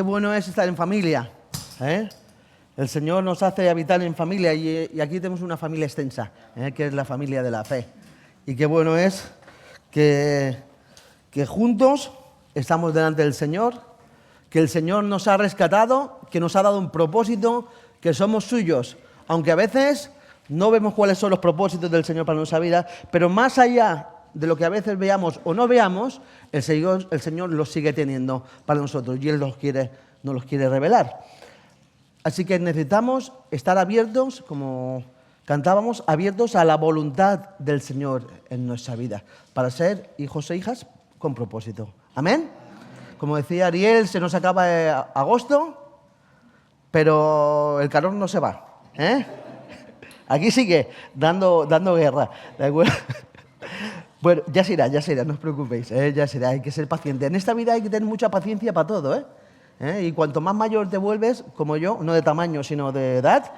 Qué bueno es estar en familia, ¿eh? El Señor nos hace habitar en familia y aquí tenemos una familia extensa, que es la familia de la fe. Y qué bueno es que juntos estamos delante del Señor, que el Señor nos ha rescatado, que nos ha dado un propósito, que somos suyos. Aunque a veces no vemos cuáles son los propósitos del Señor para nuestra vida, pero más allá de lo que a veces veamos o no veamos, el Señor los sigue teniendo para nosotros y Él nos los quiere revelar. Así que necesitamos estar abiertos, como cantábamos, abiertos a la voluntad del Señor en nuestra vida, para ser hijos e hijas con propósito. ¿Amén? Como decía Ariel, se nos acaba agosto, pero el calor no se va, ¿eh? Aquí sigue dando guerra, ¿de acuerdo? Bueno, ya se irá, no os preocupéis, ya se irá, hay que ser paciente. En esta vida hay que tener mucha paciencia para todo, ¿eh? Y cuanto más mayor te vuelves, como yo, no de tamaño, sino de edad,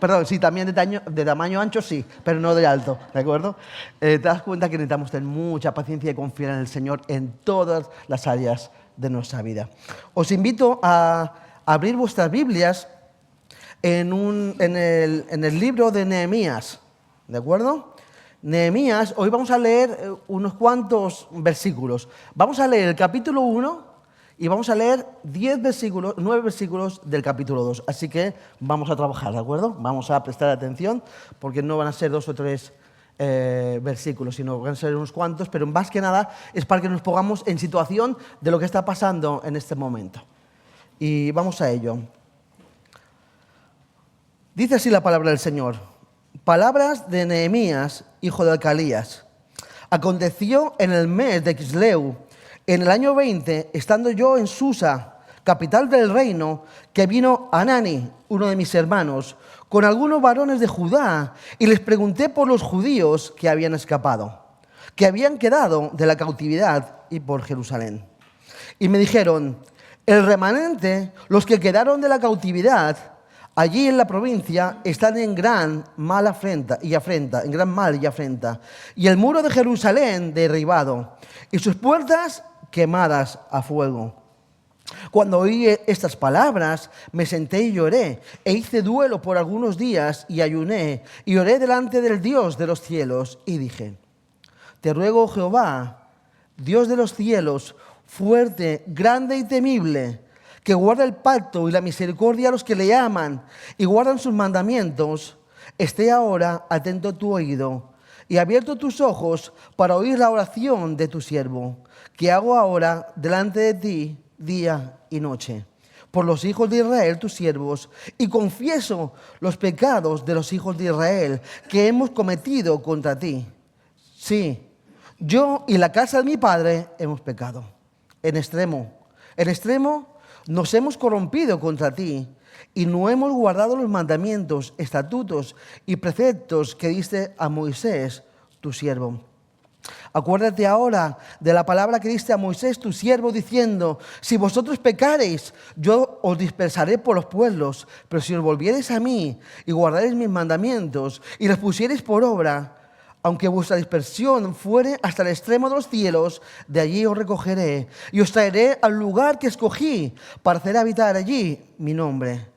perdón, sí, también de tamaño ancho, sí, pero no de alto, ¿de acuerdo? Te das cuenta que necesitamos tener mucha paciencia y confiar en el Señor en todas las áreas de nuestra vida. Os invito a abrir vuestras Biblias en el libro de Nehemías, ¿de acuerdo? Nehemías, hoy vamos a leer unos cuantos versículos. Vamos a leer el capítulo 1 y vamos a leer 9 versículos del capítulo 2. Así que vamos a trabajar, ¿de acuerdo? Vamos a prestar atención porque no van a ser 2 o 3 versículos, sino van a ser unos cuantos, pero más que nada es para que nos pongamos en situación de lo que está pasando en este momento. Y vamos a ello. Dice así la palabra del Señor. Palabras de Nehemías, hijo de Alcalías. Aconteció en el mes de Quisleu, en el año 20, estando yo en Susa, capital del reino, que vino Hanani, uno de mis hermanos, con algunos varones de Judá, y les pregunté por los judíos que habían escapado, que habían quedado de la cautividad y por Jerusalén. Y me dijeron, el remanente, los que quedaron de la cautividad, allí en la provincia están en gran mal y afrenta, y el muro de Jerusalén derribado, y sus puertas quemadas a fuego. Cuando oí estas palabras, me senté y lloré, e hice duelo por algunos días, y ayuné, y oré delante del Dios de los cielos, y dije, te ruego, Jehová, Dios de los cielos, fuerte, grande y temible, que guarda el pacto y la misericordia a los que le aman y guardan sus mandamientos, esté ahora atento tu oído y abierto tus ojos para oír la oración de tu siervo, que hago ahora delante de ti día y noche, por los hijos de Israel, tus siervos, y confieso los pecados de los hijos de Israel que hemos cometido contra ti. Sí, yo y la casa de mi padre hemos pecado. En extremo, nos hemos corrompido contra ti y no hemos guardado los mandamientos, estatutos y preceptos que diste a Moisés, tu siervo. Acuérdate ahora de la palabra que diste a Moisés, tu siervo, diciendo, si vosotros pecareis, yo os dispersaré por los pueblos, pero si os volviereis a mí y guardareis mis mandamientos y los pusiereis por obra, aunque vuestra dispersión fuere hasta el extremo de los cielos, de allí os recogeré y os traeré al lugar que escogí para hacer habitar allí mi nombre.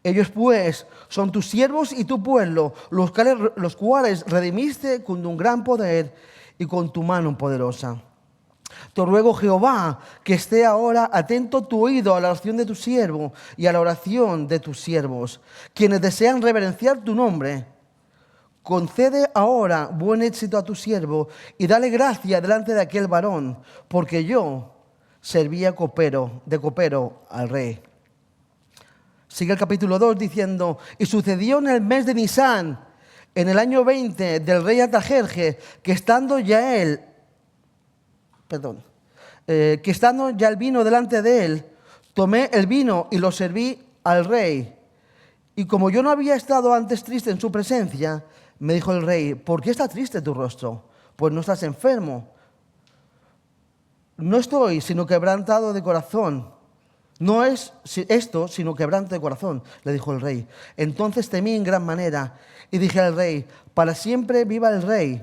Ellos pues son tus siervos y tu pueblo, los cuales redimiste con un gran poder y con tu mano poderosa. Te ruego, Jehová, que esté ahora atento tu oído a la oración de tu siervo y a la oración de tus siervos, quienes desean reverenciar tu nombre. Concede ahora buen éxito a tu siervo y dale gracia delante de aquel varón, porque yo servía de copero al rey. Sigue el capítulo 2 diciendo, y sucedió en el mes de Nisán, en el año 20 del rey Artajerje, que estando ya el vino delante de él, tomé el vino y lo serví al rey. Y como yo no había estado antes triste en su presencia, me dijo el rey, ¿por qué está triste tu rostro? Pues no estás enfermo. No estoy, sino quebrantado de corazón. No es esto, sino quebranto de corazón, le dijo el rey. Entonces temí en gran manera y dije al rey, para siempre viva el rey.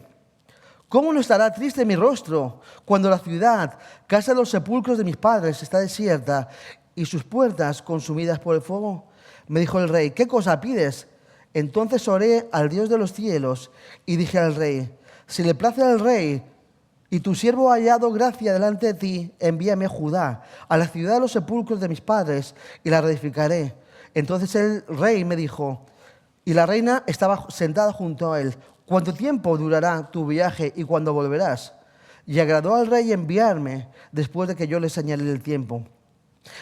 ¿Cómo no estará triste mi rostro cuando la ciudad, casa de los sepulcros de mis padres, está desierta y sus puertas consumidas por el fuego? Me dijo el rey, ¿qué cosa pides? Entonces oré al Dios de los cielos y dije al rey, si le place al rey y tu siervo ha hallado gracia delante de ti, envíame a Judá, a la ciudad de los sepulcros de mis padres, y la reedificaré. Entonces el rey me dijo, y la reina estaba sentada junto a él, ¿cuánto tiempo durará tu viaje y cuándo volverás? Y agradó al rey enviarme después de que yo le señalé el tiempo.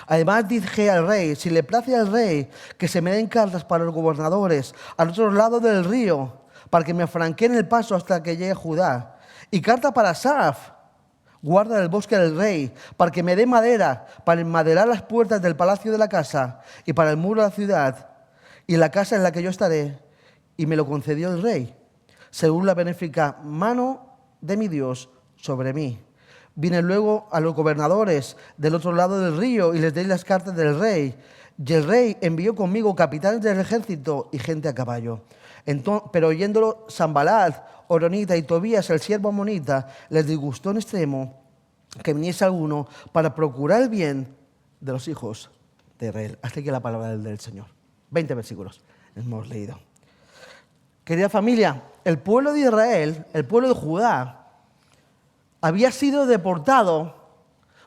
Además dije al rey, si le place al rey que se me den cartas para los gobernadores al otro lado del río, para que me afranquen el paso hasta que llegue a Judá, y carta para Asaf, guarda del bosque del rey, para que me dé madera para enmaderar las puertas del palacio de la casa y para el muro de la ciudad y la casa en la que yo estaré. Y me lo concedió el rey, según la benéfica mano de mi Dios sobre mí. Vine luego a los gobernadores del otro lado del río y les di las cartas del rey. Y el rey envió conmigo capitanes del ejército y gente a caballo. Pero oyéndolo Sanbalat, Horonita y Tobías, el siervo amonita, les disgustó en extremo que viniese alguno para procurar el bien de los hijos de Israel. Hasta aquí la palabra del Señor. 20 versículos hemos leído. Querida familia, el pueblo de Israel, el pueblo de Judá, había sido deportado.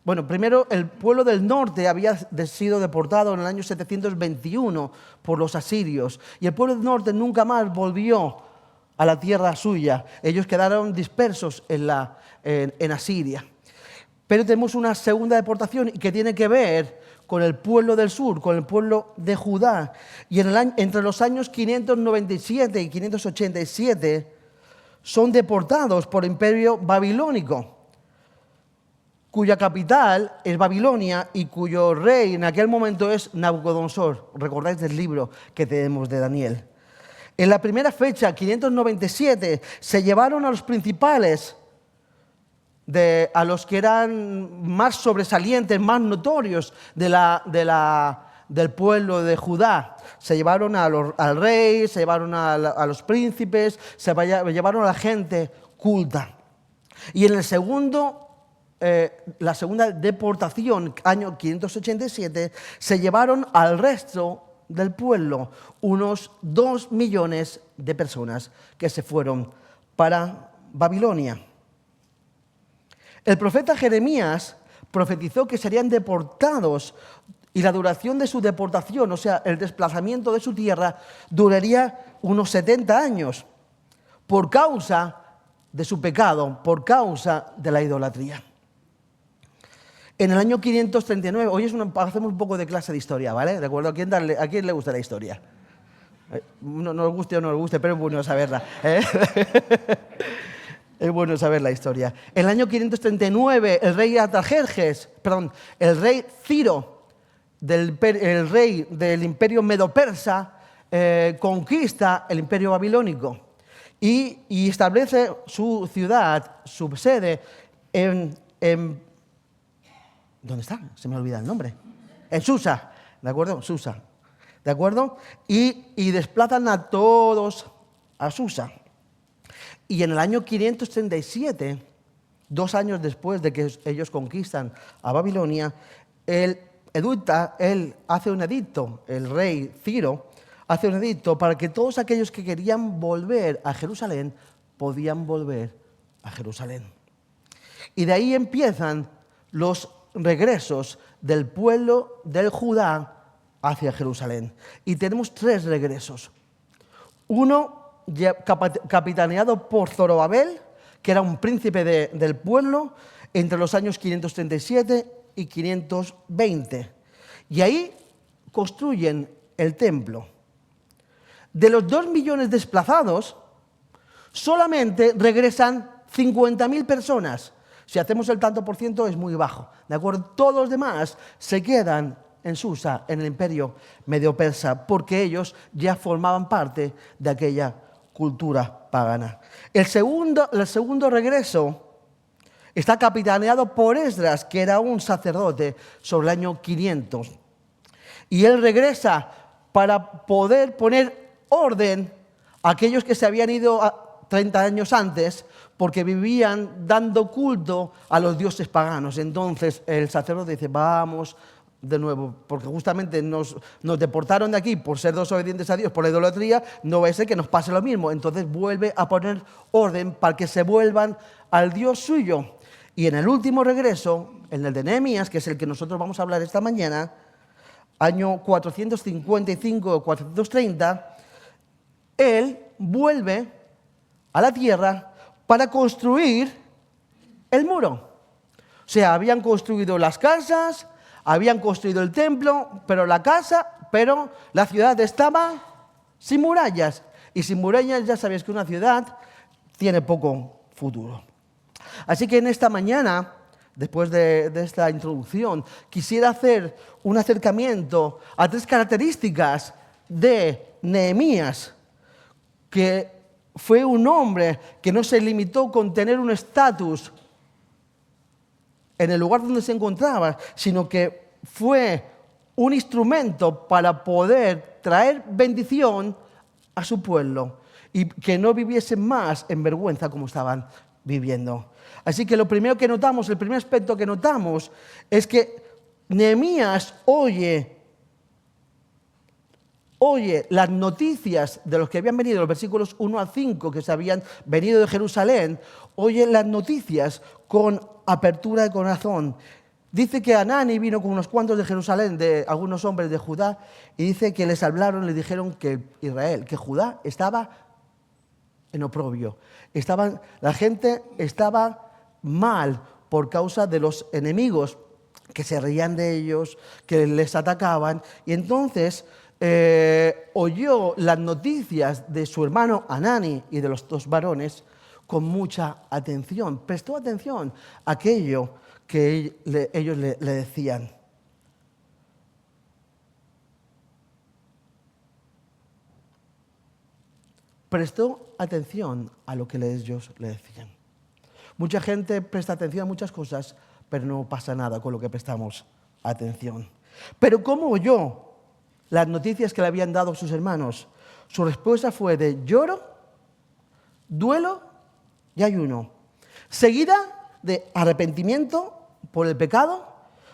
Bueno, primero el pueblo del norte había sido deportado en el año 721 por los asirios. Y el pueblo del norte nunca más volvió a la tierra suya. Ellos quedaron dispersos en Asiria. Pero tenemos una segunda deportación que tiene que ver con el pueblo del sur, con el pueblo de Judá. Y entre los años 597 y 587 son deportados por el imperio babilónico, cuya capital es Babilonia y cuyo rey en aquel momento es Nabucodonosor. ¿Recordáis del libro que tenemos de Daniel? En la primera fecha, 597, se llevaron a los principales, a los que eran más sobresalientes, más notorios del pueblo de Judá. Se llevaron al rey, se llevaron a los príncipes, se llevaron a la gente culta. Y en la segunda deportación, año 587, se llevaron al resto del pueblo, unos 2 millones de personas que se fueron para Babilonia. El profeta Jeremías profetizó que serían deportados y la duración de su deportación, o sea, el desplazamiento de su tierra, duraría unos 70 años por causa de su pecado, por causa de la idolatría. En el año 539, hoy hacemos un poco de clase de historia, ¿vale? ¿De acuerdo? ¿A quién le gusta la historia? No nos guste o no nos guste, pero es bueno saberla. Es bueno saber la historia. En el año 539, el rey Ciro, el rey del imperio medo-persa, conquista el imperio babilónico y establece su ciudad, su sede en ¿dónde está? Se me olvida el nombre. En Susa, ¿de acuerdo? Susa, ¿de acuerdo? Y desplazan a todos a Susa. Y en el año 537, 2 años después de que ellos conquistan a Babilonia, él hace un edicto, el rey Ciro hace un edicto para que todos aquellos que querían volver a Jerusalén podían volver a Jerusalén. Y de ahí empiezan los regresos del pueblo del Judá hacia Jerusalén. Y tenemos 3 regresos. Uno capitaneado por Zorobabel, que era un príncipe del pueblo, entre los años 537 y 520. Y ahí construyen el templo. De los 2 millones desplazados, solamente regresan 50.000 personas. Si hacemos el tanto por ciento es muy bajo, ¿de acuerdo? Todos los demás se quedan en Susa, en el imperio medio-persa, porque ellos ya formaban parte de aquella cultura pagana. El segundo regreso está capitaneado por Esdras, que era un sacerdote sobre el año 500. Y él regresa para poder poner orden a aquellos que se habían ido 30 años antes porque vivían dando culto a los dioses paganos. Entonces el sacerdote dice, vamos de nuevo, porque justamente nos deportaron de aquí por ser desobedientes a Dios, por la idolatría, no va a ser que nos pase lo mismo. Entonces vuelve a poner orden para que se vuelvan al Dios suyo. Y en el último regreso, en el de Nehemías, que es el que nosotros vamos a hablar esta mañana, año 455 o 430, él vuelve a la tierra para construir el muro. O sea, habían construido las casas, habían construido el templo, pero la ciudad estaba sin murallas. Y sin murallas ya sabéis que una ciudad tiene poco futuro. Así que en esta mañana, después de esta introducción, quisiera hacer un acercamiento a 3 características de Nehemías, que fue un hombre que no se limitó con tener un estatus en el lugar donde se encontraba, sino que fue un instrumento para poder traer bendición a su pueblo y que no viviesen más en vergüenza como estaban viviendo. Así que lo primero que notamos, el primer aspecto que notamos es que Nehemías oye las noticias de los que habían venido, los versículos 1 a 5, que se habían venido de Jerusalén, oye las noticias con apertura de corazón. Dice que Hanani vino con unos cuantos de Jerusalén, de algunos hombres de Judá, y dice que les hablaron, les dijeron que Israel, que Judá estaba en oprobio. La gente estaba mal por causa de los enemigos que se reían de ellos, que les atacaban, y entonces oyó las noticias de su hermano Hanani y de los 2 varones con mucha atención. Prestó atención a aquello que ellos le decían. Prestó atención a lo que ellos le decían. Mucha gente presta atención a muchas cosas, pero no pasa nada con lo que prestamos atención. Pero ¿cómo oyó las noticias que le habían dado sus hermanos? Su respuesta fue de lloro, duelo y ayuno, seguida de arrepentimiento por el pecado,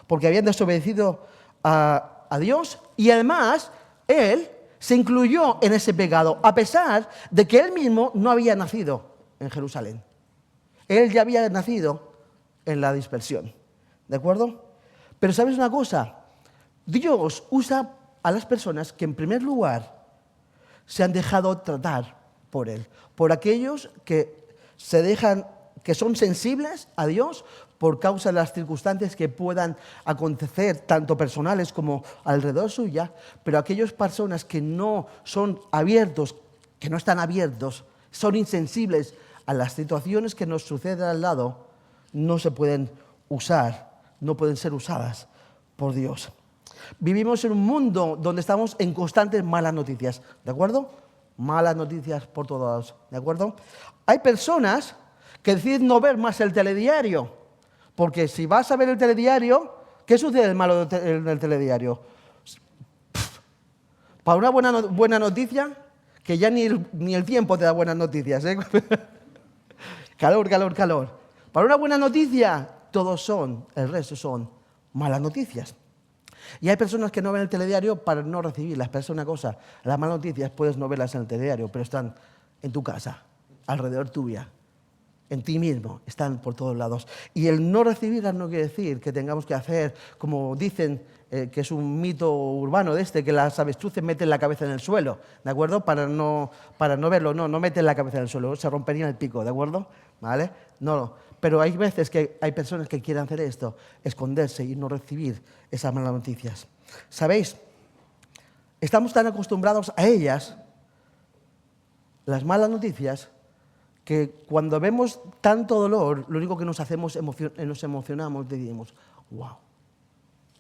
porque habían desobedecido a Dios, y además él se incluyó en ese pecado, a pesar de que él mismo no había nacido en Jerusalén. Él ya había nacido en la dispersión, ¿de acuerdo? Pero ¿sabes una cosa? Dios usa a las personas que en primer lugar se han dejado tratar por Él, por aquellos que que son sensibles a Dios por causa de las circunstancias que puedan acontecer, tanto personales como alrededor suya, pero aquellas personas que no son abiertos, que no están abiertos, son insensibles a las situaciones que nos suceden al lado, no se pueden usar, no pueden ser usadas por Dios. Vivimos en un mundo donde estamos en constantes malas noticias, ¿de acuerdo? Malas noticias por todos lados, ¿de acuerdo? Hay personas que deciden no ver más el telediario, porque si vas a ver el telediario, ¿qué sucede de malo en el telediario? Para una buena noticia, que ya ni el tiempo te da buenas noticias, ¿eh? Calor. Para una buena noticia, el resto son malas noticias. Y hay personas que no ven el telediario para no recibirlas. Pero es una cosa, las malas noticias puedes no verlas en el telediario, pero están en tu casa, alrededor tuya, en ti mismo, están por todos lados. Y el no recibirlas no quiere decir que tengamos que hacer, como dicen, que es un mito urbano que las avestruces meten la cabeza en el suelo, ¿de acuerdo? Para no verlo, no meten la cabeza en el suelo, se rompería el pico, ¿de acuerdo? ¿Vale? No. Pero hay veces que hay personas que quieren hacer esto, esconderse y no recibir esas malas noticias. ¿Sabéis? Estamos tan acostumbrados a ellas, las malas noticias, que cuando vemos tanto dolor, lo único que nos hacemos nos emocionamos y decimos, wow,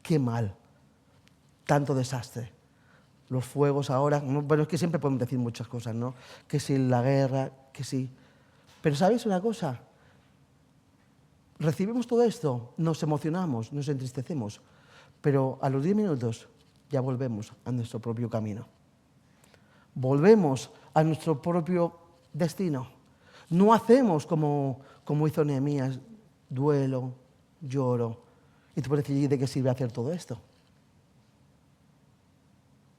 qué mal, tanto desastre. Los fuegos ahora, bueno, es que siempre podemos decir muchas cosas, ¿no? Que si la guerra, que sí. Pero ¿sabéis una cosa? Recibimos todo esto, nos emocionamos, nos entristecemos, pero a los 10 minutos ya volvemos a nuestro propio camino. Volvemos a nuestro propio destino. No hacemos como hizo Nehemías, duelo, lloro. Y tú puedes decir, ¿y de qué sirve hacer todo esto?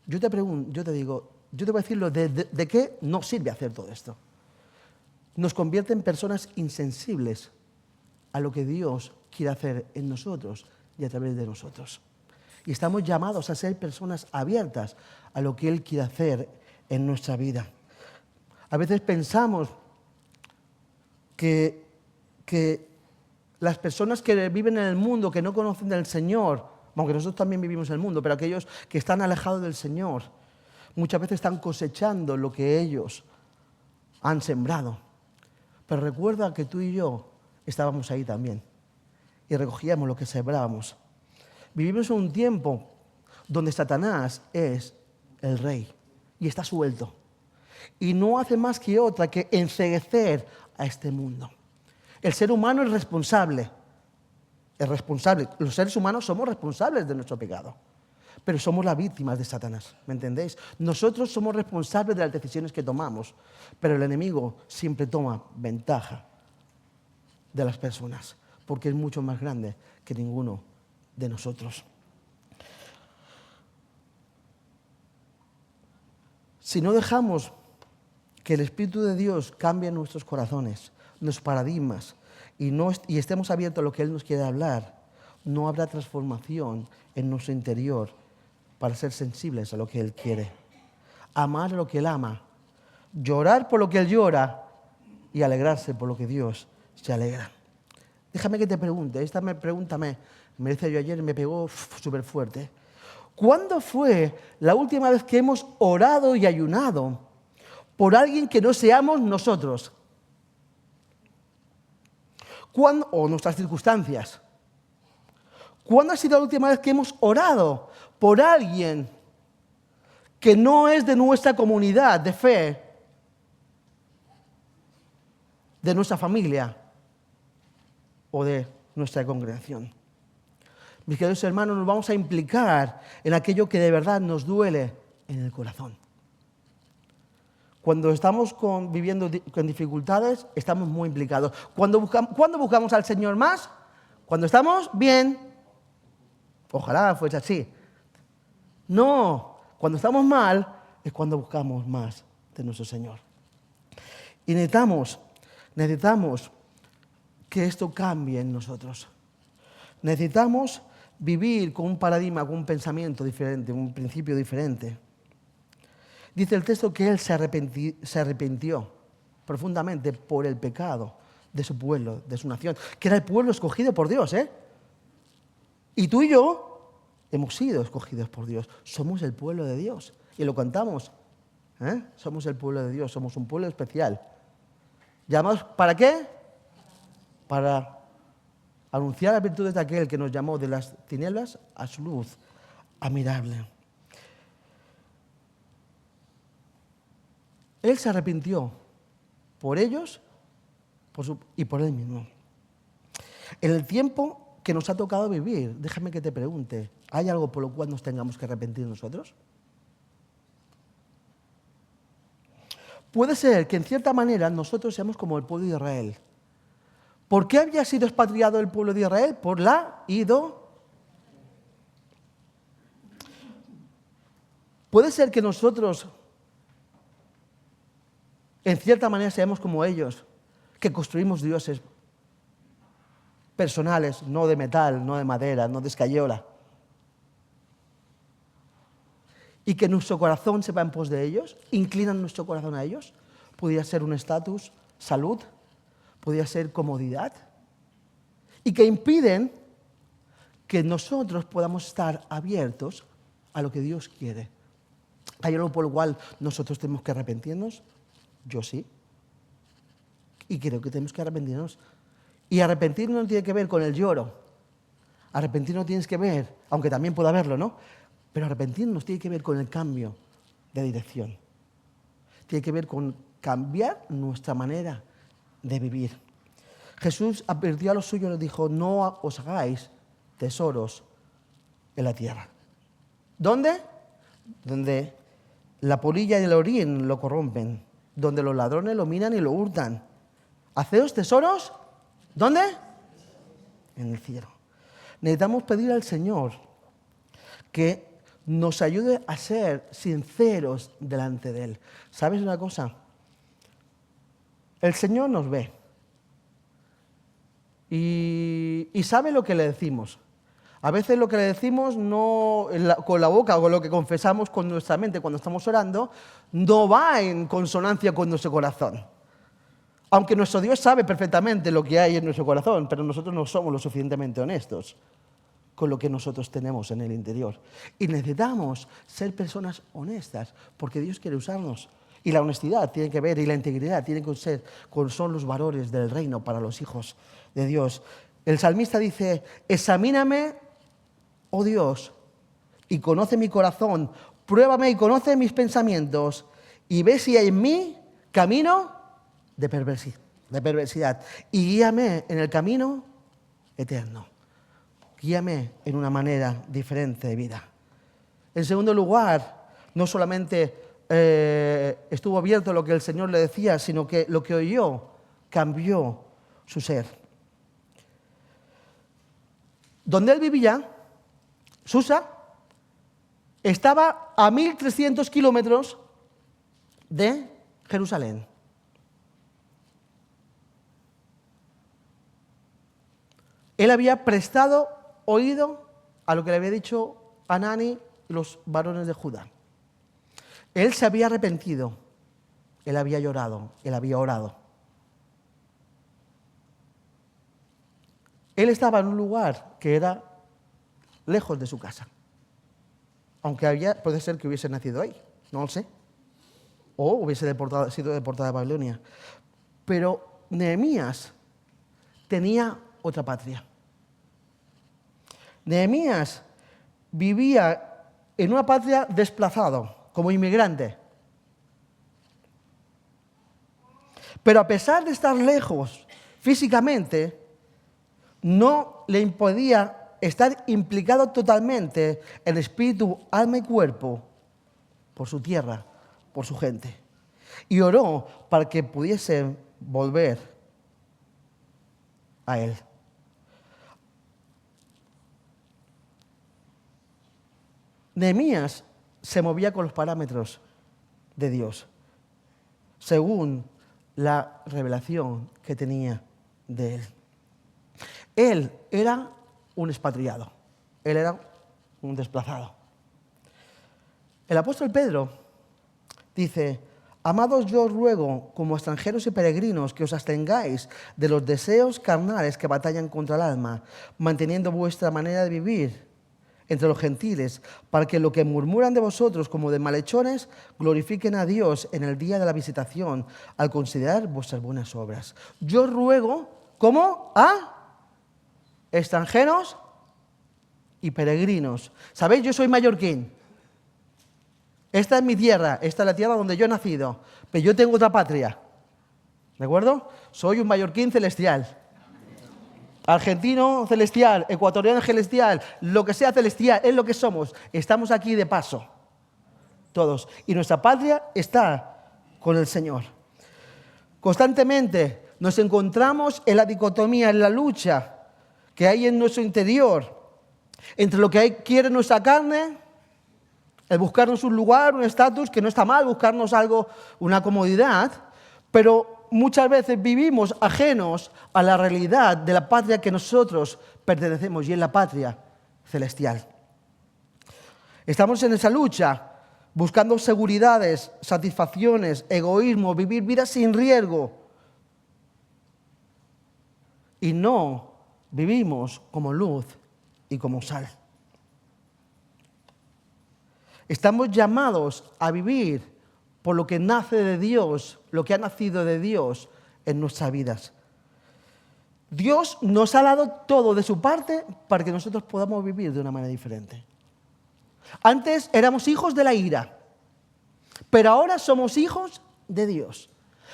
Yo te pregunto, yo te voy a decir de qué no sirve hacer todo esto. Nos convierte en personas insensibles a lo que Dios quiere hacer en nosotros y a través de nosotros. Y estamos llamados a ser personas abiertas a lo que Él quiere hacer en nuestra vida. A veces pensamos que las personas que viven en el mundo, que no conocen del Señor, aunque nosotros también vivimos en el mundo, pero aquellos que están alejados del Señor, muchas veces están cosechando lo que ellos han sembrado. Pero recuerda que tú y yo estábamos ahí también y recogíamos lo que sembrábamos. Vivimos en un tiempo donde Satanás es el rey y está suelto. Y no hace más que otra que enceguecer a este mundo. El ser humano es responsable. Es responsable. Los seres humanos somos responsables de nuestro pecado. Pero somos las víctimas de Satanás, ¿me entendéis? Nosotros somos responsables de las decisiones que tomamos, pero el enemigo siempre toma ventaja de las personas, porque es mucho más grande que ninguno de nosotros. Si no dejamos que el Espíritu de Dios cambie nuestros corazones, nuestros paradigmas, y estemos abiertos a lo que Él nos quiere hablar, no habrá transformación en nuestro interior para ser sensibles a lo que Él quiere. Amar a lo que Él ama, llorar por lo que Él llora y alegrarse por lo que Dios se alegra. Déjame que te pregunte, esta pregunta me hice yo ayer y me pegó súper fuerte. ¿Cuándo fue la última vez que hemos orado y ayunado por alguien que no seamos nosotros? ¿Cuándo? O nuestras circunstancias. ¿Cuándo ha sido la última vez que hemos orado por alguien que no es de nuestra comunidad de fe, de nuestra familia o de nuestra congregación? Mis queridos hermanos, nos vamos a implicar en aquello que de verdad nos duele en el corazón. Cuando estamos viviendo con dificultades, estamos muy implicados. ¿Cuándo buscamos al Señor más? Cuando estamos bien. Ojalá fuese así. No, cuando estamos mal es cuando buscamos más de nuestro Señor. Y necesitamos que esto cambie en nosotros. Necesitamos vivir con un paradigma, con un pensamiento diferente, un principio diferente. Dice el texto que Él se arrepintió profundamente por el pecado de su pueblo, de su nación, que era el pueblo escogido por Dios, ¿eh? Y tú y yo hemos sido escogidos por Dios. Somos el pueblo de Dios. Y lo cantamos, ¿eh? Somos el pueblo de Dios, somos un pueblo especial. ¿Llamados para qué? Para anunciar las virtudes de aquel que nos llamó de las tinieblas a su luz admirable. Él se arrepintió por ellos y por Él mismo. En el tiempo que nos ha tocado vivir, déjame que te pregunte, ¿hay algo por lo cual nos tengamos que arrepentir nosotros? Puede ser que en cierta manera nosotros seamos como el pueblo de Israel. ¿Por qué había sido expatriado el pueblo de Israel? Por la idolatría. Puede ser que nosotros, en cierta manera, seamos como ellos, que construimos dioses personales, no de metal, no de madera, no de escayola. Y que nuestro corazón se va en pos de ellos, inclinan nuestro corazón a ellos. Podría ser un estatus, salud, podría ser comodidad. Y que impiden que nosotros podamos estar abiertos a lo que Dios quiere. ¿Hay algo por lo cual nosotros tenemos que arrepentirnos? Yo sí. Y creo que tenemos que arrepentirnos. Y arrepentirnos no tiene que ver con el lloro. Arrepentirnos tiene que ver, aunque también puede haberlo, ¿no? Pero arrepentirnos tiene que ver con el cambio de dirección. Tiene que ver con cambiar nuestra manera de vivir. Jesús advirtió a los suyos y les dijo, no os hagáis tesoros en la tierra. ¿Dónde? Donde la polilla y el orín lo corrompen, donde los ladrones lo minan y lo hurtan. Haceos tesoros, ¿dónde? En el cielo. Necesitamos pedir al Señor que nos ayude a ser sinceros delante de Él. ¿Sabes una cosa? El Señor nos ve y sabe lo que le decimos. A veces lo que le decimos no, con la boca o con lo que confesamos con nuestra mente cuando estamos orando, no va en consonancia con nuestro corazón. Aunque nuestro Dios sabe perfectamente lo que hay en nuestro corazón, pero nosotros no somos lo suficientemente honestos con lo que nosotros tenemos en el interior. Y necesitamos ser personas honestas, porque Dios quiere usarnos. Y la honestidad tiene que ver, y la integridad tiene que ser, son los valores del reino para los hijos de Dios. El salmista dice, examíname, oh Dios, y conoce mi corazón, pruébame y conoce mis pensamientos, y ve si hay en mí camino de perversidad, y guíame en el camino eterno. Guíame en una manera diferente de vida. En segundo lugar, no solamente estuvo abierto a lo que el Señor le decía, sino que lo que oyó cambió su ser. Donde él vivía, Susa, estaba a 1.300 kilómetros de Jerusalén. Él había prestado oído a lo que le había dicho Anani y los varones de Judá. Él se había arrepentido, él había llorado, él había orado. Él estaba en un lugar que era lejos de su casa. Aunque puede ser que hubiese nacido ahí, no lo sé. O hubiese sido deportado a Babilonia. Pero Nehemías tenía otra patria. Nehemías vivía en una patria desplazado, como inmigrante. Pero a pesar de estar lejos físicamente, no le impedía estar implicado totalmente en espíritu, alma y cuerpo por su tierra, por su gente. Y oró para que pudiese volver a él. Nehemías se movía con los parámetros de Dios, según la revelación que tenía de él. Él era un expatriado, él era un desplazado. El apóstol Pedro dice, amados, yo os ruego, como extranjeros y peregrinos, que os abstengáis de los deseos carnales que batallan contra el alma, manteniendo vuestra manera de vivir entre los gentiles, para que lo que murmuran de vosotros como de malhechores glorifiquen a Dios en el día de la visitación, al considerar vuestras buenas obras. Yo ruego, ¿cómo? A extranjeros y peregrinos. ¿Sabéis? Yo soy mallorquín. Esta es mi tierra, esta es la tierra donde yo he nacido, pero yo tengo otra patria. ¿De acuerdo? Soy un mallorquín celestial. Argentino celestial, ecuatoriano celestial, lo que sea celestial, es lo que somos. Estamos aquí de paso, todos. Y nuestra patria está con el Señor. Constantemente nos encontramos en la dicotomía, en la lucha que hay en nuestro interior, entre lo que quiere nuestra carne, el buscarnos un lugar, un estatus, que no está mal, buscarnos algo, una comodidad, pero muchas veces vivimos ajenos a la realidad de la patria que nosotros pertenecemos, y es la patria celestial. Estamos en esa lucha, buscando seguridades, satisfacciones, egoísmo, vivir vidas sin riesgo. Y no vivimos como luz y como sal. Estamos llamados a vivir por lo que nace de Dios, lo que ha nacido de Dios en nuestras vidas. Dios nos ha dado todo de su parte para que nosotros podamos vivir de una manera diferente. Antes éramos hijos de la ira, pero ahora somos hijos de Dios.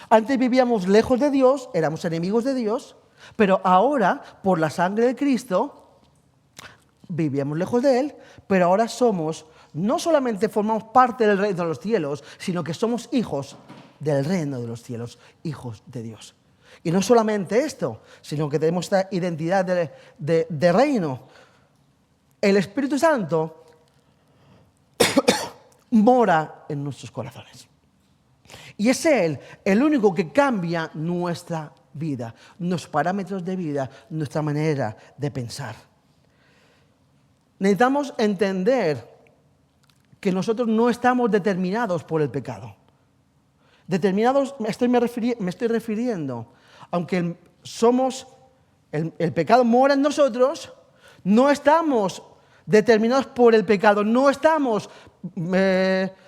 Antes vivíamos lejos de Dios, éramos enemigos de Dios, pero ahora, por la sangre de Cristo, vivíamos lejos de Él, pero ahora no solamente formamos parte del reino de los cielos, sino que somos hijos del reino de los cielos, hijos de Dios. Y no solamente esto, sino que tenemos esta identidad de reino. El Espíritu Santo mora en nuestros corazones. Y es Él el único que cambia nuestra vida, nuestros parámetros de vida, nuestra manera de pensar. Necesitamos entender que nosotros no estamos determinados por el pecado. Determinados, me estoy refiriendo, aunque el pecado mora en nosotros, no estamos determinados por el pecado, no estamos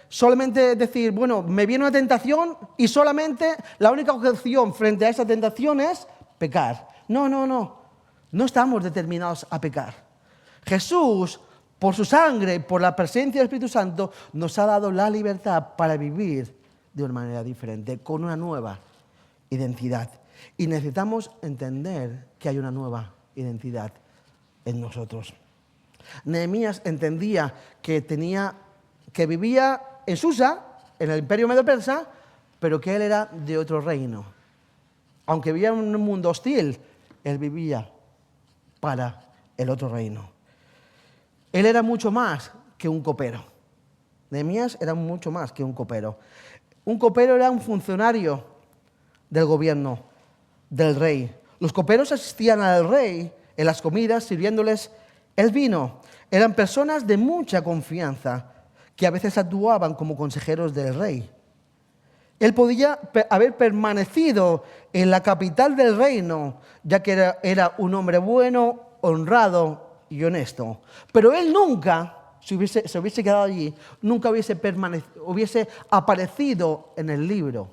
solamente decir, bueno, me viene una tentación y solamente la única objeción frente a esa tentación es pecar. No estamos determinados a pecar. Jesús, por su sangre, por la presencia del Espíritu Santo, nos ha dado la libertad para vivir de una manera diferente, con una nueva identidad. Y necesitamos entender que hay una nueva identidad en nosotros. Nehemías entendía que vivía en Susa, en el imperio medo-persa, pero que él era de otro reino. Aunque vivía en un mundo hostil, él vivía para el otro reino. Él era mucho más que un copero. Nehemías era mucho más que un copero. Un copero era un funcionario del gobierno del rey. Los coperos asistían al rey en las comidas sirviéndoles el vino. Eran personas de mucha confianza que a veces actuaban como consejeros del rey. Él podía haber permanecido en la capital del reino, ya que era un hombre bueno, honrado y honesto. Pero él nunca se hubiese quedado allí, nunca hubiese aparecido en el libro,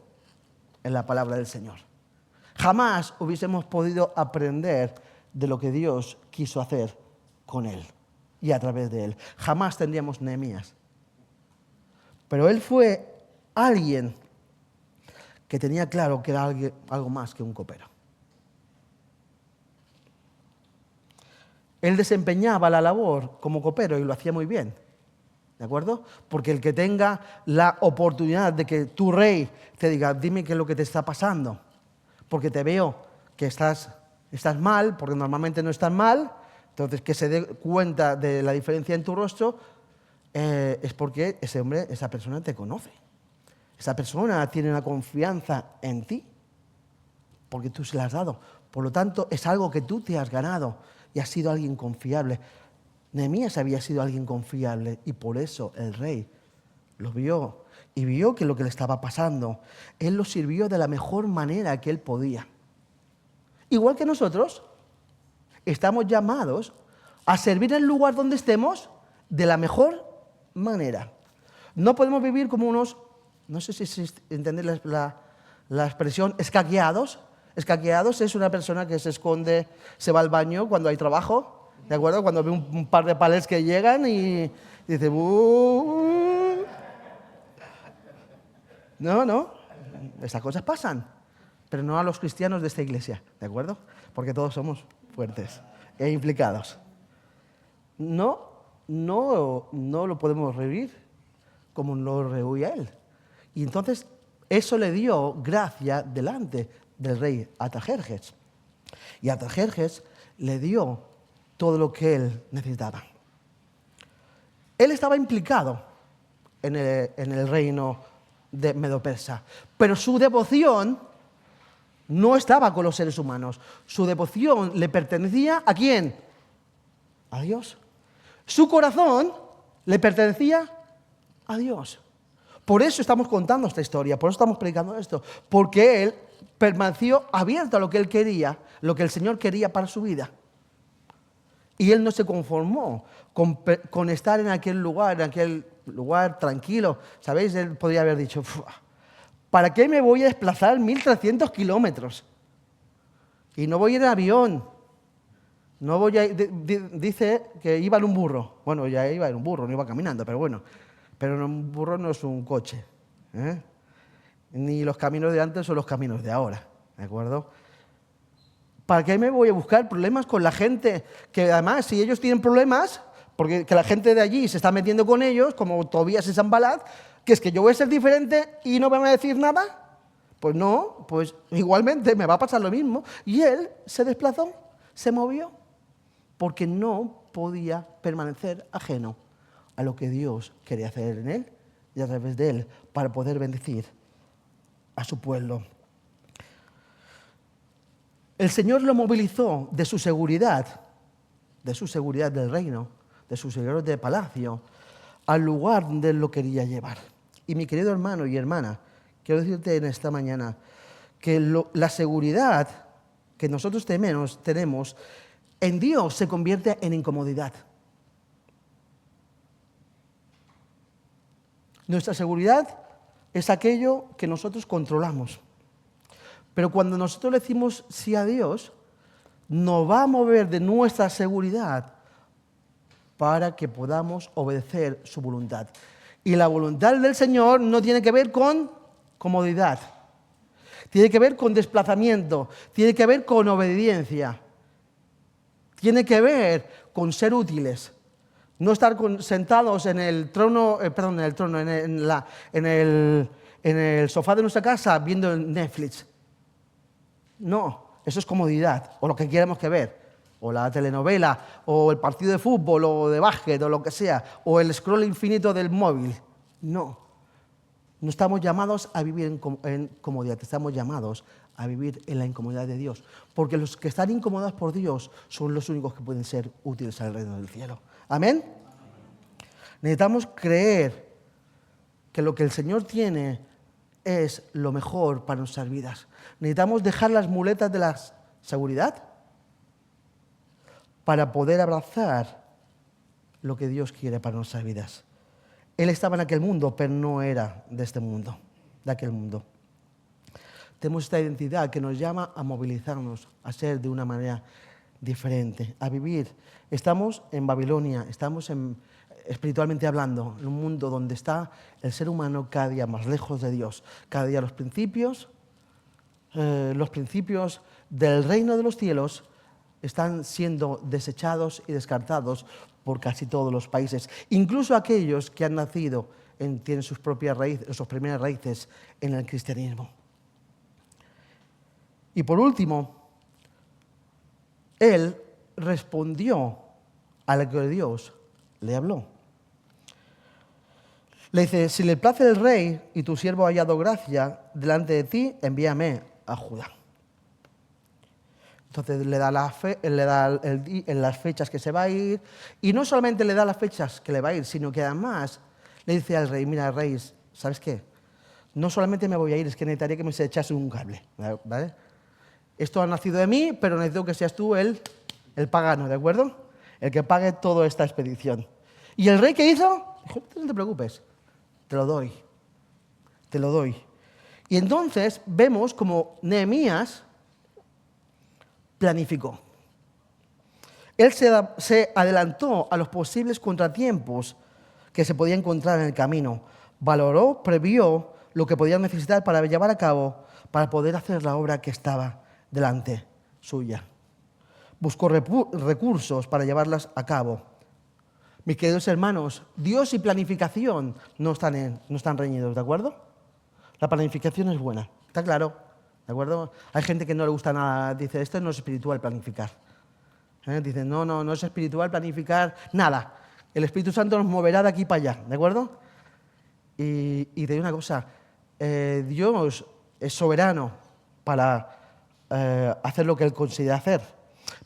en la palabra del Señor. Jamás hubiésemos podido aprender de lo que Dios quiso hacer con él y a través de él. Jamás tendríamos Nehemías. Pero él fue alguien que tenía claro que era algo más que un copero. Él desempeñaba la labor como copero y lo hacía muy bien, ¿de acuerdo? Porque el que tenga la oportunidad de que tu rey te diga, dime qué es lo que te está pasando, porque te veo que estás mal, porque normalmente no estás mal, entonces que se dé cuenta de la diferencia en tu rostro, es porque esa persona te conoce. Esa persona tiene una confianza en ti, porque tú se la has dado. Por lo tanto, es algo que tú te has ganado y has sido alguien confiable. Nehemías había sido alguien confiable y por eso el rey lo vio y vio que lo que le estaba pasando, él lo sirvió de la mejor manera que él podía. Igual que nosotros, estamos llamados a servir en el lugar donde estemos de la mejor manera. No podemos vivir como unos, no sé si entendéis la expresión, escaqueados. Escaqueados es una persona que se esconde, se va al baño cuando hay trabajo, ¿de acuerdo? Cuando ve un par de palés que llegan y dice, No, esas cosas pasan, pero no a los cristianos de esta iglesia, ¿de acuerdo? Porque todos somos fuertes e implicados. No lo podemos revivir como lo rehuía él. Y entonces eso le dio gracia delante del rey Artajerjes. Y Artajerjes le dio todo lo que él necesitaba. Él estaba implicado en el reino de Medo-Persa, pero su devoción no estaba con los seres humanos. Su devoción le pertenecía ¿a quién? A Dios. Su corazón le pertenecía a Dios. Por eso estamos contando esta historia, por eso estamos predicando esto, porque él permaneció abierto a lo que él quería, lo que el Señor quería para su vida. Y él no se conformó con estar en aquel lugar tranquilo. ¿Sabéis? Él podría haber dicho, ¿para qué me voy a desplazar 1.300 kilómetros? Y no voy a ir en avión. No voy a dice que iba en un burro. Bueno, ya iba en un burro, no iba caminando, pero bueno. Pero un burro no es un coche, ¿eh? Ni los caminos de antes son los caminos de ahora, ¿de acuerdo? ¿Para qué me voy a buscar problemas con la gente? Que además, si ellos tienen problemas, porque que la gente de allí se está metiendo con ellos, como Tobías y Sanbalat, que es que yo voy a ser diferente y no me van a decir nada, pues no, pues igualmente me va a pasar lo mismo. Y él se desplazó, se movió, porque no podía permanecer ajeno a lo que Dios quería hacer en él y a través de él para poder bendecir a su pueblo. El Señor lo movilizó de su seguridad del reino, de sus seguridad de palacio, al lugar donde Él lo quería llevar. Y mi querido hermano y hermana, quiero decirte en esta mañana que la seguridad que nosotros tenemos en Dios se convierte en incomodidad. Nuestra seguridad es aquello que nosotros controlamos. Pero cuando nosotros le decimos sí a Dios, nos va a mover de nuestra seguridad para que podamos obedecer su voluntad. Y la voluntad del Señor no tiene que ver con comodidad, tiene que ver con desplazamiento, tiene que ver con obediencia, tiene que ver con ser útiles. No estar sentados en el trono, en el sofá de nuestra casa viendo Netflix. No, eso es comodidad, o lo que queremos que ver, o la telenovela, o el partido de fútbol, o de básquet, o lo que sea, o el scroll infinito del móvil. No estamos llamados a vivir en comodidad, estamos llamados a vivir en la incomodidad de Dios, porque los que están incomodados por Dios son los únicos que pueden ser útiles al reino del cielo. ¿Amén? Necesitamos creer que lo que el Señor tiene es lo mejor para nuestras vidas. Necesitamos dejar las muletas de la seguridad para poder abrazar lo que Dios quiere para nuestras vidas. Él estaba en aquel mundo, pero no era de este mundo, de aquel mundo. Tenemos esta identidad que nos llama a movilizarnos, a ser de una manera diferente, a vivir. Estamos en Babilonia, estamos espiritualmente hablando, en un mundo donde está el ser humano cada día más lejos de Dios. Cada día los principios del reino de los cielos están siendo desechados y descartados por casi todos los países. Incluso aquellos que han nacido, tienen sus propias raíces, sus primeras raíces en el cristianismo. Y por último, él respondió a lo que Dios le habló. Le dice, si le place el rey y tu siervo ha hallado gracia delante de ti, envíame a Judá. Entonces le da las fechas que se va a ir, y no solamente le da las fechas que le va a ir, sino que además le dice al rey, mira, rey, ¿sabes qué? No solamente me voy a ir, es que necesitaría que me echase un cable, ¿vale? Esto ha nacido de mí, pero necesito que seas tú el pagano, ¿de acuerdo? El que pague toda esta expedición. ¿Y el rey qué hizo? Dijo, no te preocupes, te lo doy. Y entonces vemos como Nehemías planificó. Él se adelantó a los posibles contratiempos que se podían encontrar en el camino. Valoró, previó lo que podían necesitar para llevar a cabo, para poder hacer la obra que estaba delante suya. Buscó recursos para llevarlas a cabo. Mis queridos hermanos, Dios y planificación no están reñidos, ¿de acuerdo? La planificación es buena, ¿está claro? ¿De acuerdo? Hay gente que no le gusta nada, dice, esto no es espiritual planificar. Dicen, no es espiritual planificar nada. El Espíritu Santo nos moverá de aquí para allá, ¿de acuerdo? Y te digo una cosa, Dios es soberano para hacer lo que Él considera hacer.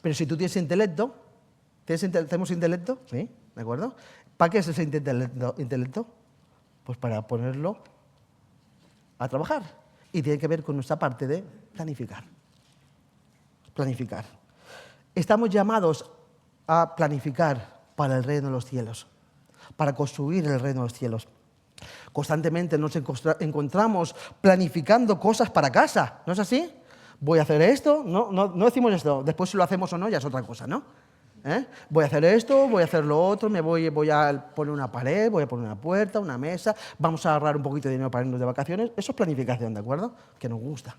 Pero si tú tienes intelecto, ¿tenemos intelecto? Sí, ¿de acuerdo? ¿Para qué es ese intelecto? Pues para ponerlo a trabajar. Y tiene que ver con nuestra parte de planificar. Planificar. Estamos llamados a planificar para el reino de los cielos, para construir el reino de los cielos. Constantemente nos encontramos planificando cosas para casa, ¿no es así? Voy a hacer esto, no decimos esto, después si lo hacemos o no ya es otra cosa, ¿no? Voy a hacer esto, voy a hacer lo otro, voy a poner una pared, voy a poner una puerta, una mesa, vamos a ahorrar un poquito de dinero para irnos de vacaciones. Eso es planificación, ¿de acuerdo? Que nos gusta.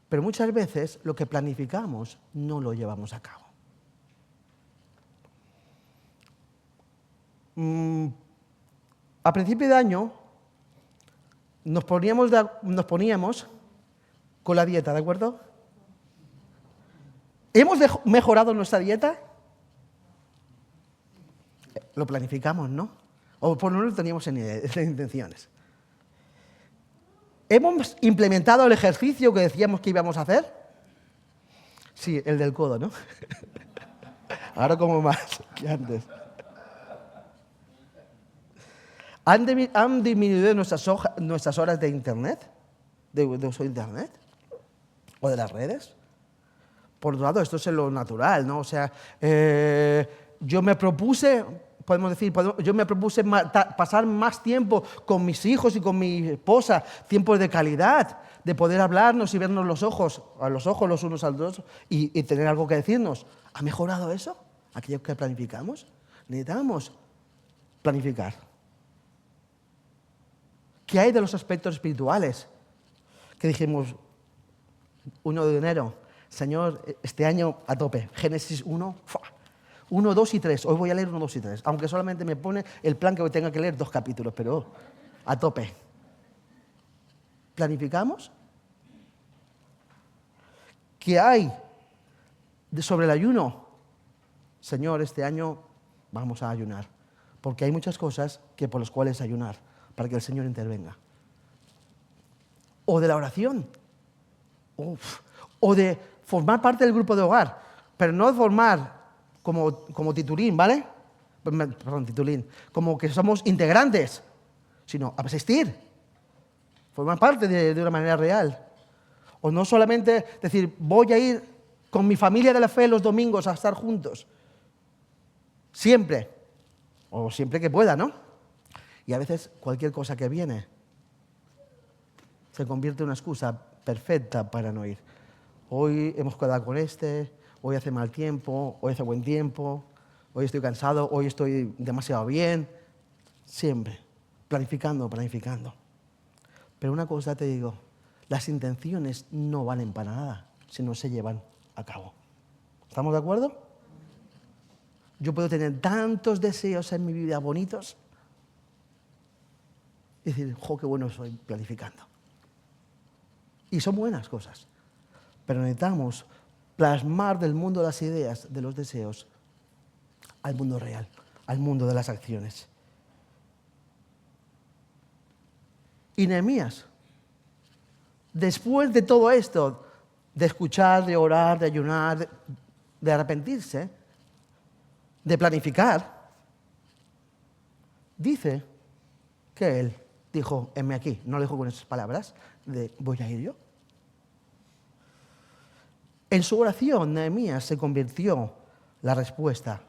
Pero muchas veces lo que planificamos no lo llevamos a cabo. A principio de año nos poníamos con la dieta, ¿de acuerdo? ¿Hemos mejorado nuestra dieta? Lo planificamos, ¿no? O por lo menos teníamos en intenciones. ¿Hemos implementado el ejercicio que decíamos que íbamos a hacer? Sí, el del codo, ¿no? Ahora como más que antes. ¿Han disminuido nuestras horas de internet? ¿De uso de internet? ¿O de las redes? Por otro lado, esto es lo natural, ¿no? O sea, yo me propuse pasar más tiempo con mis hijos y con mi esposa, tiempos de calidad, de poder hablarnos y vernos a los ojos los unos a los otros y tener algo que decirnos. ¿Ha mejorado eso? ¿Aquello que planificamos? Necesitamos planificar. ¿Qué hay de los aspectos espirituales? Que dijimos, 1 de enero, Señor, este año a tope. Génesis 1, 1, 2 y 3. Hoy voy a leer 1, 2 y 3. Aunque solamente me pone el plan que hoy tenga que leer 2 capítulos, pero a tope. ¿Planificamos? ¿Qué hay sobre el ayuno? Señor, este año vamos a ayunar. Porque hay muchas cosas por las cuales ayunar, para que el Señor intervenga. O de la oración. O de formar parte del grupo de hogar, pero no formar como titulín, ¿vale? Perdón, titulín. Como que somos integrantes, sino asistir. Formar parte de una manera real. O no solamente decir, voy a ir con mi familia de la fe los domingos a estar juntos. Siempre. O siempre que pueda, ¿no? Y a veces cualquier cosa que viene se convierte en una excusa perfecta para no ir. Hoy hemos quedado con hoy hace mal tiempo, hoy hace buen tiempo, hoy estoy cansado, hoy estoy demasiado bien. Siempre, planificando. Pero una cosa te digo, las intenciones no valen para nada si no se llevan a cabo. ¿Estamos de acuerdo? Yo puedo tener tantos deseos en mi vida bonitos y decir, qué bueno soy planificando. Y son buenas cosas. Pero necesitamos plasmar del mundo de las ideas, de los deseos, al mundo real, al mundo de las acciones. Y Nehemías, después de todo esto, de escuchar, de orar, de ayunar, de arrepentirse, de planificar, dice que él dijo, heme aquí, no lo dijo con esas palabras, de voy a ir yo. En su oración, Nehemías se convirtió la respuesta.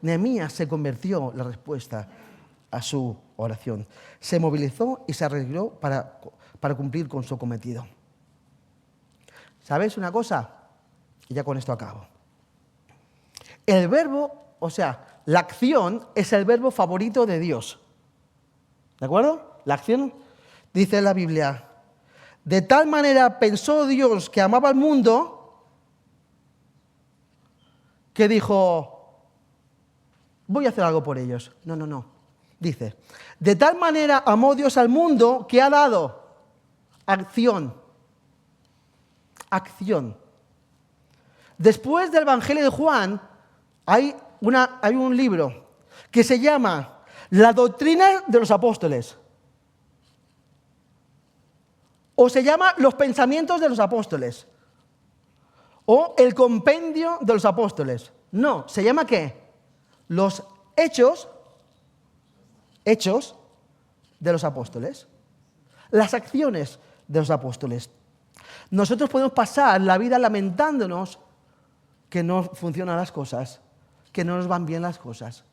Nehemías se convirtió la respuesta a su oración. Se movilizó y se arregló para cumplir con su cometido. ¿Sabéis una cosa? Y ya con esto acabo. El verbo, la acción es el verbo favorito de Dios. ¿De acuerdo? La acción, dice la Biblia, de tal manera pensó Dios que amaba al mundo, que dijo, voy a hacer algo por ellos. No. Dice, de tal manera amó Dios al mundo que ha dado acción. Después del Evangelio de Juan, hay un libro que se llama La doctrina de los apóstoles. O se llama Los pensamientos de los apóstoles. O el compendio de los apóstoles. No, se llama ¿qué? Los hechos de los apóstoles. Las acciones de los apóstoles. Nosotros podemos pasar la vida lamentándonos que no funcionan las cosas, que no nos van bien las cosas,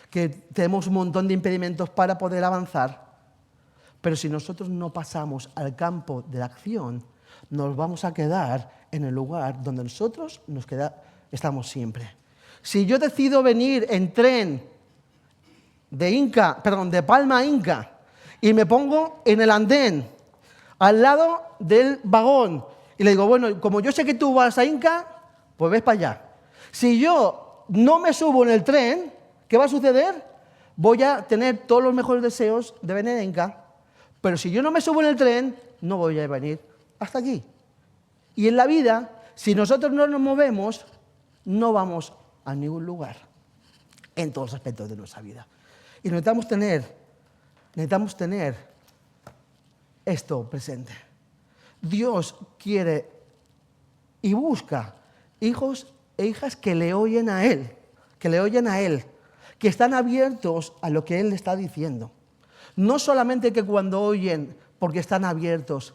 que tenemos un montón de impedimentos para poder avanzar. Pero si nosotros no pasamos al campo de la acción, nos vamos a quedar en el lugar donde nosotros estamos siempre. Si yo decido venir en tren de Palma a Inca y me pongo en el andén al lado del vagón y le digo, bueno, como yo sé que tú vas a Inca, pues ves para allá. Si yo no me subo en el tren, ¿qué va a suceder? Voy a tener todos los mejores deseos de venir a Inca, Pero si yo no me subo en el tren, no voy a venir hasta aquí. Y en la vida, si nosotros no nos movemos, no vamos a ningún lugar en todos los aspectos de nuestra vida. Y necesitamos tener esto presente. Dios quiere y busca hijos e hijas que le oyen a Él, que están abiertos a lo que Él le está diciendo. No solamente que cuando oyen, porque están abiertos,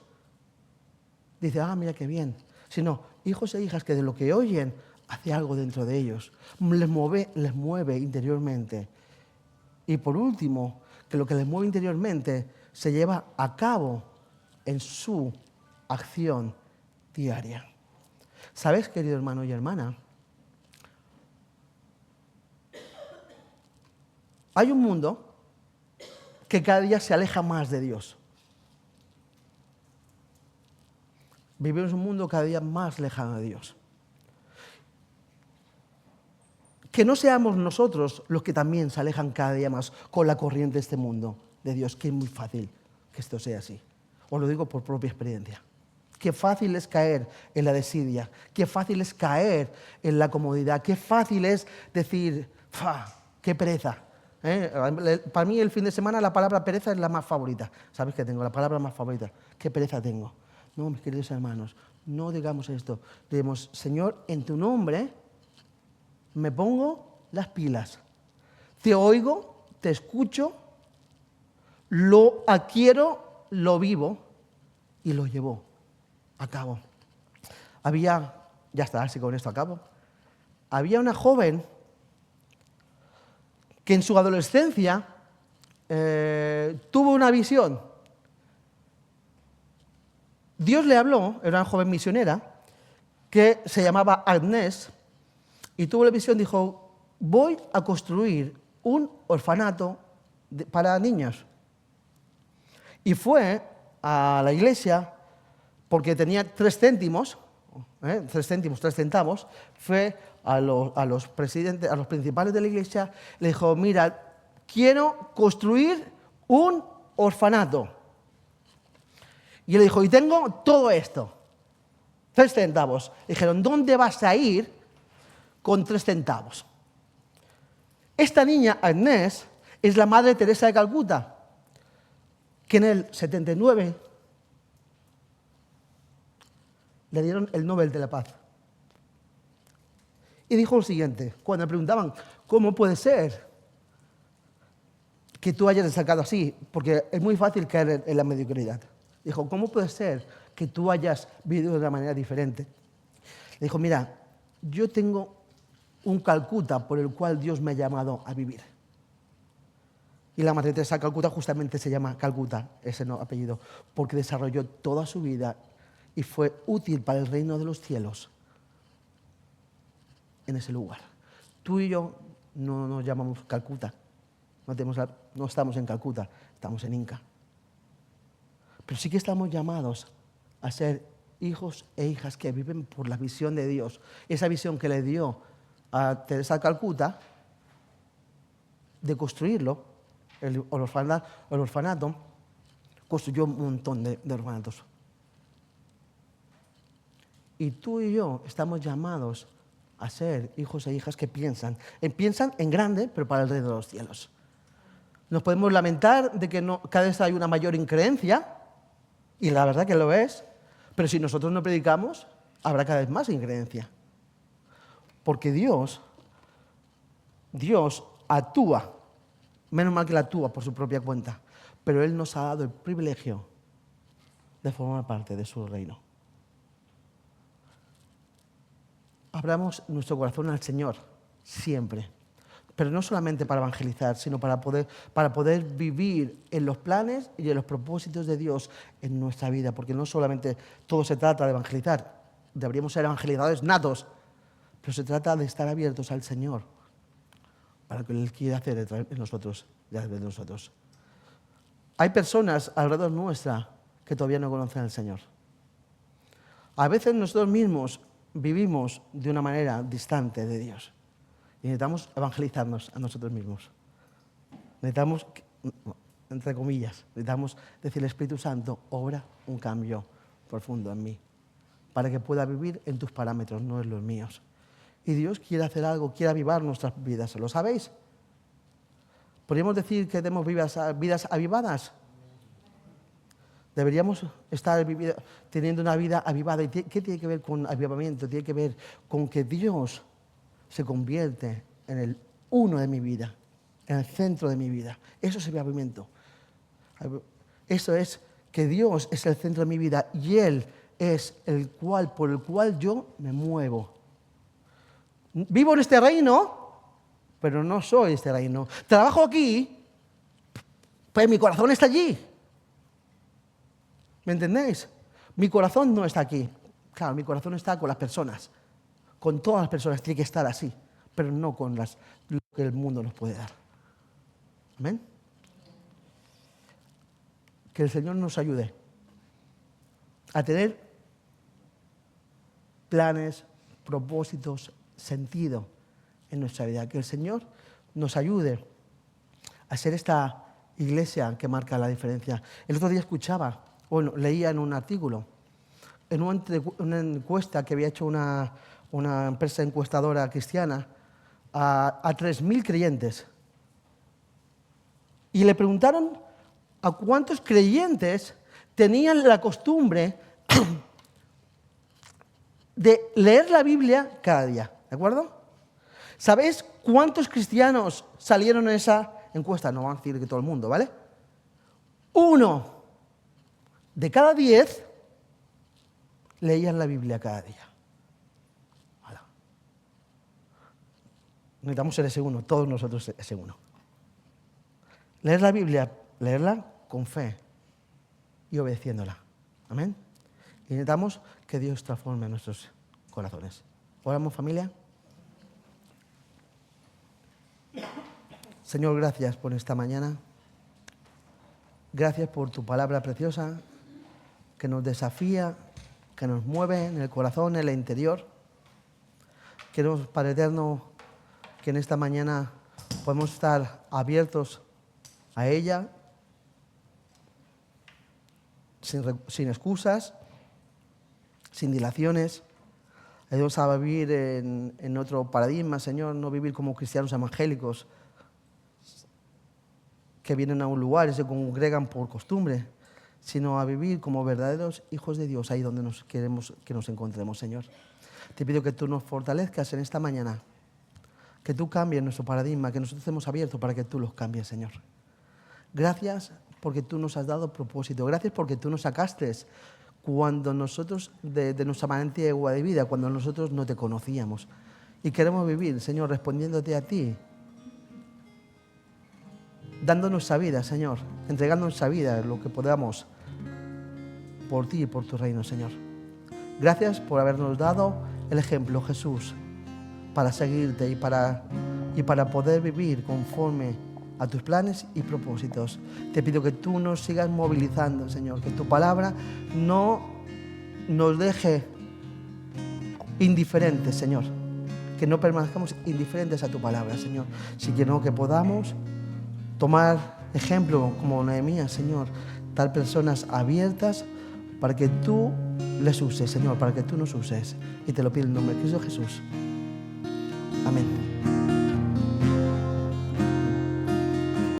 dice, mira qué bien, sino hijos e hijas que de lo que oyen hace algo dentro de ellos, les mueve interiormente. Y por último, que lo que les mueve interiormente se lleva a cabo en su acción diaria. ¿Sabes, querido hermano y hermana? Hay un mundo que cada día se aleja más de Dios. Vivimos un mundo cada día más lejano de Dios. Que no seamos nosotros los que también se alejan cada día más con la corriente de este mundo de Dios, que es muy fácil que esto sea así. Os lo digo por propia experiencia. Qué fácil es caer en la desidia, qué fácil es caer en la comodidad, qué fácil es decir, qué pereza. Para mí el fin de semana la palabra pereza es la más favorita. ¿Sabes que tengo? La palabra más favorita. ¿Qué pereza tengo? No, mis queridos hermanos, no digamos esto. Digamos, Señor, en tu nombre me pongo las pilas. Te oigo, te escucho, lo adquiero, lo vivo y lo llevo a cabo. Ya está, así con esto acabo. Había una joven que en su adolescencia tuvo una visión. Dios le habló, era una joven misionera, que se llamaba Agnès, y tuvo la visión, dijo, voy a construir un orfanato para niños. Y fue a la iglesia, porque tenía 3 céntimos, 3 centavos, fue a los principales de la iglesia, le dijo, mira, quiero construir un orfanato. Y él dijo, y tengo todo esto, 3 centavos. Dijeron, ¿dónde vas a ir con 3 centavos? Esta niña, Agnès, es la Madre Teresa de Calcuta, que en el 79 le dieron el Nobel de la Paz. Y dijo lo siguiente, cuando le preguntaban, ¿cómo puede ser que tú hayas destacado así? Porque es muy fácil caer en la mediocridad. Dijo, ¿cómo puede ser que tú hayas vivido de una manera diferente? Le dijo, mira, yo tengo un Calcuta por el cual Dios me ha llamado a vivir. Y la Madre Teresa de Calcuta justamente se llama Calcuta, ese apellido, porque desarrolló toda su vida y fue útil para el reino de los cielos en ese lugar. Tú y yo no nos llamamos Calcuta, no estamos en Calcuta, estamos en Inca. Pero sí que estamos llamados a ser hijos e hijas que viven por la visión de Dios. Esa visión que le dio a Teresa de Calcuta de construirlo, el orfanato, construyó un montón de orfanatos. Y tú y yo estamos llamados a ser hijos e hijas que piensan en grande, pero para el reino de los cielos. Nos podemos lamentar de que cada vez hay una mayor increencia, y la verdad que lo es, pero si nosotros no predicamos, habrá cada vez más increencia. Porque Dios actúa, menos mal que la actúa por su propia cuenta, pero Él nos ha dado el privilegio de formar parte de su reino. Abramos nuestro corazón al Señor, siempre. Pero no solamente para evangelizar, sino para poder vivir en los planes y en los propósitos de Dios en nuestra vida. Porque no solamente todo se trata de evangelizar, deberíamos ser evangelizadores natos, pero se trata de estar abiertos al Señor para lo que Él quiere hacer en nosotros, ya de nosotros. Hay personas alrededor nuestra que todavía no conocen al Señor. A veces nosotros mismos vivimos de una manera distante de Dios. Y necesitamos evangelizarnos a nosotros mismos. entre comillas. Necesitamos decirle, Espíritu Santo, obra un cambio profundo en mí, para que pueda vivir en tus parámetros, no en los míos. Y Dios quiere hacer algo, quiere avivar nuestras vidas. ¿Lo sabéis? ¿Podríamos decir que tenemos vidas avivadas? Deberíamos estar teniendo una vida avivada. ¿Y qué tiene que ver con avivamiento? Tiene que ver con que Dios se convierte en el uno de mi vida, en el centro de mi vida. Eso es avivamiento. Eso es que Dios es el centro de mi vida y Él es por el cual yo me muevo. Vivo en este reino, pero no soy este reino. Trabajo aquí, pues mi corazón está allí. ¿Me entendéis? Mi corazón no está aquí. Claro, mi corazón está con las personas. Con todas las personas tiene que estar así, pero no con lo que el mundo nos puede dar. ¿Amén? Que el Señor nos ayude a tener planes, propósitos, sentido en nuestra vida. Que el Señor nos ayude a ser esta iglesia que marca la diferencia. El otro día leía en un artículo, en una encuesta que había hecho una empresa encuestadora cristiana a 3.000 creyentes. Y le preguntaron a cuántos creyentes tenían la costumbre de leer la Biblia cada día. ¿De acuerdo? ¿Sabéis cuántos cristianos salieron en esa encuesta? No van a decir que todo el mundo, ¿vale? 1 de cada 10 leían la Biblia cada día. ¡Hala! Necesitamos ser ese uno, todos nosotros ese uno. Leer la Biblia, leerla con fe y obedeciéndola. Amén. Y necesitamos que Dios transforme nuestros corazones. ¿Oramos, familia? Señor, gracias por esta mañana. Gracias por tu palabra preciosa que nos desafía, que nos mueve en el corazón, en el interior. Queremos, Padre Eterno, que en esta mañana podamos estar abiertos a ella, sin excusas, sin dilaciones. Ayúdanos a vivir en otro paradigma, Señor, no vivir como cristianos evangélicos que vienen a un lugar y se congregan por costumbre, sino a vivir como verdaderos hijos de Dios ahí donde queremos que nos encontremos, Señor. Te pido que tú nos fortalezcas en esta mañana, que tú cambies nuestro paradigma, que nosotros estemos abiertos para que tú los cambies, Señor. Gracias porque tú nos has dado propósito. Gracias porque tú nos sacaste cuando nosotros, de nuestra manera de agua de vida, cuando nosotros no te conocíamos. Y queremos vivir, Señor, respondiéndote a ti, dando nuestra vida, Señor, entregando nuestra vida, lo que podamos, por ti y por tu reino, Señor. Gracias por habernos dado el ejemplo, Jesús, para seguirte y para poder vivir conforme a tus planes y propósitos. Te pido que tú nos sigas movilizando, Señor, que tu palabra no nos deje indiferentes, Señor, que no permanezcamos indiferentes a tu palabra, Señor, sino que podamos tomar ejemplo como Nehemías, Señor, dar personas abiertas para que tú les uses, Señor, para que tú nos uses. Y te lo pido en el nombre de Cristo Jesús. Amén.